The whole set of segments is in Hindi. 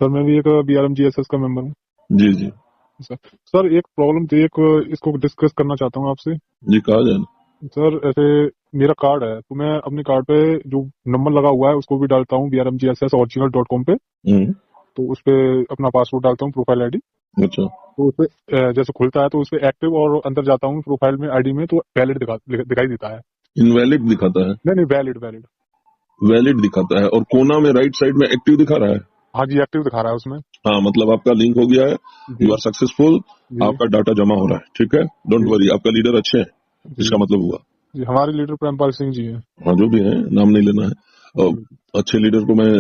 सर मैं भी एक BRMGSS का मेंबर हूँ। जी जी सर सर एक प्रॉब्लम थी, एक इसको डिस्कस करना चाहता हूँ आपसे। जी, कहा जाए। सर ऐसे मेरा कार्ड है, तो मैं अपने कार्ड पे जो नंबर लगा हुआ है उसको भी डालता हूँ BRMGSSoriginal.com पे। तो उस पे अपना पासवर्ड डालता हूँ, प्रोफाइल आईडी। अच्छा, तो उस पे जैसे खुलता है तो उस पे एक्टिव, और अंदर जाता हूँ प्रोफाइल में आईडी में, तो वैलिड दिखाई देता है। इनवैलिड दिखाता है। नहीं नहीं, वैलिड वैलिड। वैलिड दिखाता है, और कोना में राइट साइड में एक्टिव दिखा रहा है। हाँ जी, एक्टिव दिखा रहा है उसमें। हाँ, मतलब आपका लिंक हो गया है, जी यू आर सक्सेसफुल, जी आपका डाटा जमा हो रहा है। ठीक है, डोंट जी वरी, आपका लीडर अच्छे हैं, जी इसका मतलब हुआ। जी। हमारे लीडर प्रेमपाल सिंह जी हैं। हाँ, जो भी है, नाम नहीं लेना है। और जी। अच्छे लीडर को मैं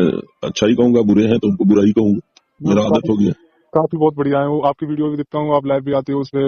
अच्छा ही कहूंगा, बुरे हैं तो उनको बुरा ही कहूंगा, वो मेरा आदत काफी हो गया। काफी बहुत बढ़िया है वो। आपकी वीडियो भी देखता हूँ, आप लाइव भी आते हो उसपे,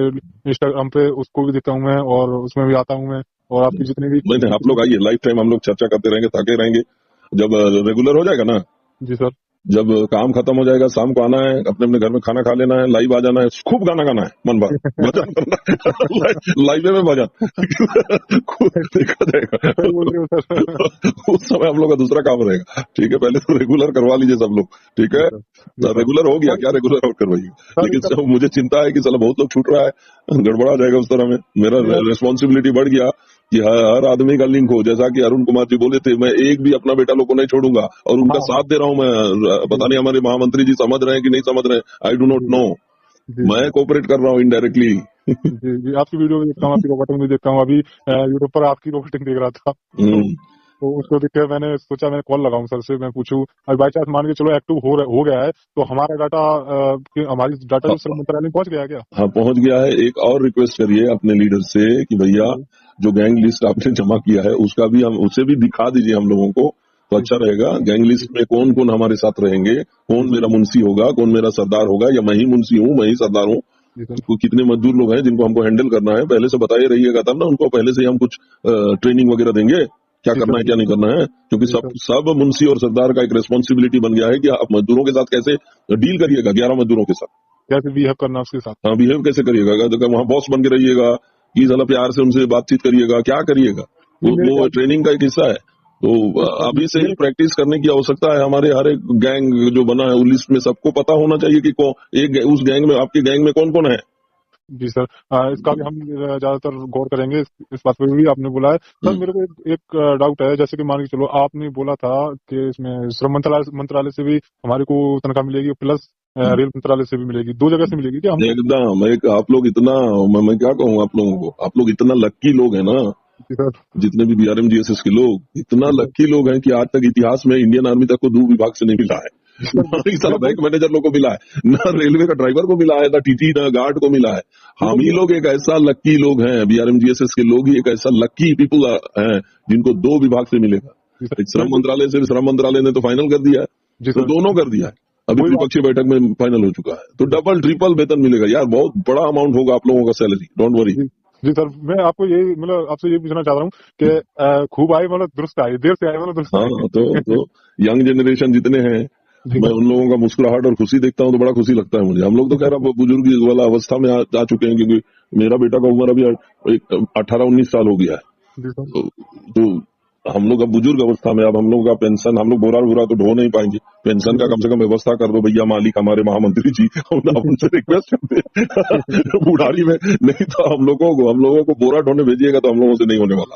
इंस्टाग्राम पे उसको भी देखता हूँ मैं, और उसमें भी आता हूँ मैं। और आपकी जितनी भी नहीं नहीं, आप लोग आइए, लाइफ टाइम हम लोग चर्चा करते रहेंगे, ताके रहेंगे। जब रेगुलर हो जाएगा ना, जी सर। जब काम खत्म हो जाएगा, शाम को आना है, अपने अपने घर में खाना खा लेना है, लाइव आ जाना है, खूब गाना गाना है, मन भर भजन करना है। लाइव में भजन खूब देखा जाएगा। सही बोल रहे हो सर। उस समय हम लोग का दूसरा काम रहेगा। ठीक है, पहले तो रेगुलर करवा लीजिए सब लोग। ठीक जी है, सर। जी सर। रेगुलर हो गया सर क्या, रेगुलर और करवाइए। सर लेकिन इसका सब मुझे चिंता है कि साला बहुत लोग छूट रहा है, गड़बड़ा जाएगा उस तरह में। मेरा मेरा रेस्पॉन्सिबिलिटी बढ़ गया कि हर आदमी का लिंक हो, जैसा कि अरुण कुमार जी बोले थे, मैं एक भी अपना बेटा लोग को नहीं छोड़ूंगा, और उनका हाँ हाँ। साथ दे रहा हूं मैं। जी पता नहीं हमारे महामंत्री जी समझ रहे हैं कि नहीं समझ रहे हैं, आई डू नॉट जी नो। जी मैं कोऑपरेट कर रहा हूँ इनडायरेक्टली। जी जी। आपकी वीडियो भी देखता हूँ, आपकी रोबोटिंग भी देखता हूँ। अभी यूट्यूब पर आपकी रोबोटिंग देख रहा था, तो उसको देख के मैंने सोचा मैं कॉल लगाऊं सर से, मैं पूछूं। और बाई चांस मान के चलो एक्टिव हो गया है, तो हमारा डाटा हमारी डाटा जो श्रम मंत्रालय में पहुंच गया है क्या? हाँ, पहुंच गया है। एक और रिक्वेस्ट करिए अपने लीडर से कि भैया, जी जो गैंग लिस्ट आपने जमा किया है उसका भी हम उसे भी दिखा दीजिए हम लोगों को, तो जी अच्छा जी रहेगा। गैंग जी लिस्ट में कौन कौन हमारे साथ रहेंगे, कौन जी मेरा मुंशी होगा, कौन मेरा सरदार होगा, या मैं ही मुंशी हूँ, मैं ही सरदार हूँ। जी सर। कितने मजदूर लोग हैं जिनको हमको हैंडल करना है, पहले से बताइए रहिएगा, तब ना उनको पहले से ही हम कुछ ट्रेनिंग वगैरह देंगे, क्या जी करना सर। है क्या नहीं करना है। क्योंकि जी सब सर। सब मुंशी और सरदार का एक रेस्पॉन्सिबिलिटी बन गया है कि आप मजदूरों के साथ कैसे डील करिएगा, 11 मजदूरों के साथ। कैसे बिहेव करना उसके साथ? हाँ, बिहेव कैसे करिएगा, अगर वहाँ बॉस बन के रहिएगा कि साला प्यार से उनसे बातचीत करिएगा, क्या करिएगा, नहीं मेरे वो ख्याल ट्रेनिंग का एक हिस्सा है। तो अभी से ही मेरे प्रैक्टिस करने की आवश्यकता है। हमारे हर एक गैंग जो बना है उस लिस्ट में सबको पता होना चाहिए कि उस गैंग में, आपके गैंग में कौन कौन है। जी सर। इसका भी हम ज्यादातर गौर करेंगे, इस बात पे भी आपने बोला है सर। हम्म, मेरे को एक डाउट है, जैसे कि मान के चलो आपने बोला था कि इसमें श्रम मंत्रालय से भी हमारे को तनख्वाह मिलेगी, प्लस हम्म। रेल मंत्रालय से भी मिलेगी, दो जगह से मिलेगी क्या हमको? एकदम एक, आप लोग इतना, मैं क्या कहूँ आप लोगों को, आप लोग इतना लक्की लोग हैं ना, जी सर। जितने भी BRMGSS के लोग इतना जी सर। लक्की लोग हैं कि आज तक इतिहास में इंडियन आर्मी तक को 2 विभाग से नहीं मिला है। जी सर। ना ही साला मैं बैंक मैनेजर लोग को मिला है, ना रेलवे का ड्राइवर को मिला है, ना टीटी, ना गार्ड को मिला है। जी सर। हम ही लोग एक ऐसा लक्की लोग हैं, BRMGSS के लोग ही एक ऐसा लक्की पीपुल हैं जिनको 2 विभाग से मिलेगा। जी सर। एक श्रम मंत्रालय से, श्रम मंत्रालय ने तो फाइनल कर दिया है, जी तो सर। दोनों कर दिया है। अभी वही बात। त्रिपक्षीय बैठक में फाइनल हो चुका है, तो जी सर। डबल ट्रिपल वेतन मिलेगा यार, बहुत बड़ा अमाउंट होगा आप लोगों का सैलरी, डोंट वरी। जी जी सर। मैं आपको यही मतलब आपसे ये पूछना चाह रहा हूँ कि खूब आए मतलब दुरुस्त आए, देर से आए मतलब दुरुस्त हाँ, आए। तो यंग जनरेशन जितने हैं, जी मैं सर। उन लोगों का मुस्कुराहट और खुशी देखता हूँ तो बड़ा खुशी लगता है मुझे। हम लोग तो खैर अब बुजुर्ग वाला अवस्था में आ चुके हैं, क्योंकि मेरा बेटा का उम्र अभी 18-19 साल हो गया है। जी सर। तो हम लोग अब बुजुर्ग अवस्था में, अब हम लोग का पेंशन, हम लोग बोरा बोरा तो ढो नहीं पाएंगे, पेंशन जी का सर। कम से कम व्यवस्था कर दो भैया, मालिक हमारे महामंत्री जी। हम उनसे रिक्वेस्ट करते हैं बुढ़ारी में, नहीं तो हम लोगों को बोरा ढोने भेजिएगा तो हम लोगों से नहीं होने वाला।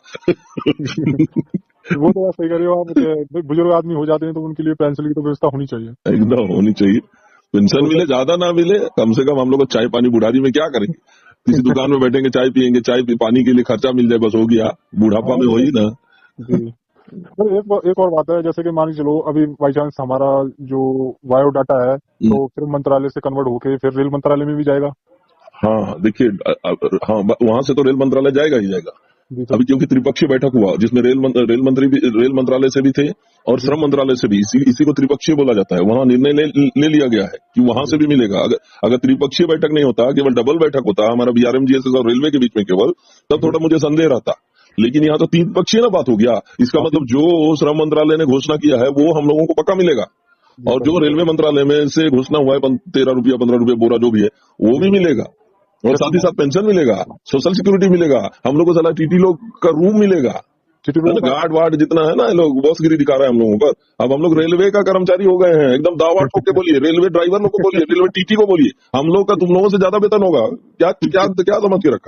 वो तो बात सही कर रहे हो आप कि बुजुर्ग आदमी हो जाते हैं तो उनके लिए पेंशन की तो व्यवस्था होनी चाहिए। एकदम होनी चाहिए। पेंशन तो मिले, सर ज्यादा ना मिले, कम से कम हम लोग को चाय पानी, बुढ़ारी में क्या करेंगे, किसी दुकान में बैठेंगे, चाय पियेंगे, पानी के लिए खर्चा मिल जाए, बस हो गया, बुढ़ापा हाँ में सर। वही ना। जी सर। एक और बात है, जैसे कि मान के चलो अभी बाई चांस हमारा जो बायोडाटा है हम्म, तो फिर मंत्रालय से कन्वर्ट होके फिर रेल मंत्रालय में भी जाएगा? हाँ देखिए, हाँ, वहां से तो रेल मंत्रालय जाएगा ही जाएगा। जी सर। अभी क्योंकि त्रिपक्षीय बैठक हुआ जिसमें रेल मंत्री भी, रेल मंत्रालय से भी थे और जी श्रम मंत्रालय से भी, इसी को त्रिपक्षीय बोला जाता है। वहां निर्णय ले लिया गया है कि वहां जी से भी मिलेगा। अगर अगर त्रिपक्षीय बैठक नहीं होता, केवल डबल बैठक होता हमारा BRMGSS और रेलवे के बीच में केवल, तब जी थोड़ा मुझे संदेह रहता। लेकिन यहाँ तो 3 पक्षीय ना बात हो गया, इसका हाँ मतलब जो श्रम मंत्रालय ने घोषणा किया है वो हम लोगों को पक्का मिलेगा। जी और सर। जो रेलवे मंत्रालय में से घोषणा हुआ है 13 रुपया 15 रुपया बोरा जो भी है, वो जी भी सर। मिलेगा। और जैसे साथ ही साथ पेंशन मिलेगा, सोशल सिक्योरिटी मिलेगा, हम लोग को साला टीटी लोग का रूम मिलेगा। सिटी लोगों का गार्ड वार्ड जितना है ना, ये लोग बॉसगिरी दिखा रहे हैं हम लोगों पर। अब हम लोग रेलवे का कर्मचारी हो गए हैं, एकदम दावा ठोक के बोलिए, रेलवे ड्राइवर लोग को बोलिए, रेलवे टीटी को बोलिए, हम लोग का तुम लोगों से ज्यादा वेतन होगा। क्या क्या क्या समझ के रखा।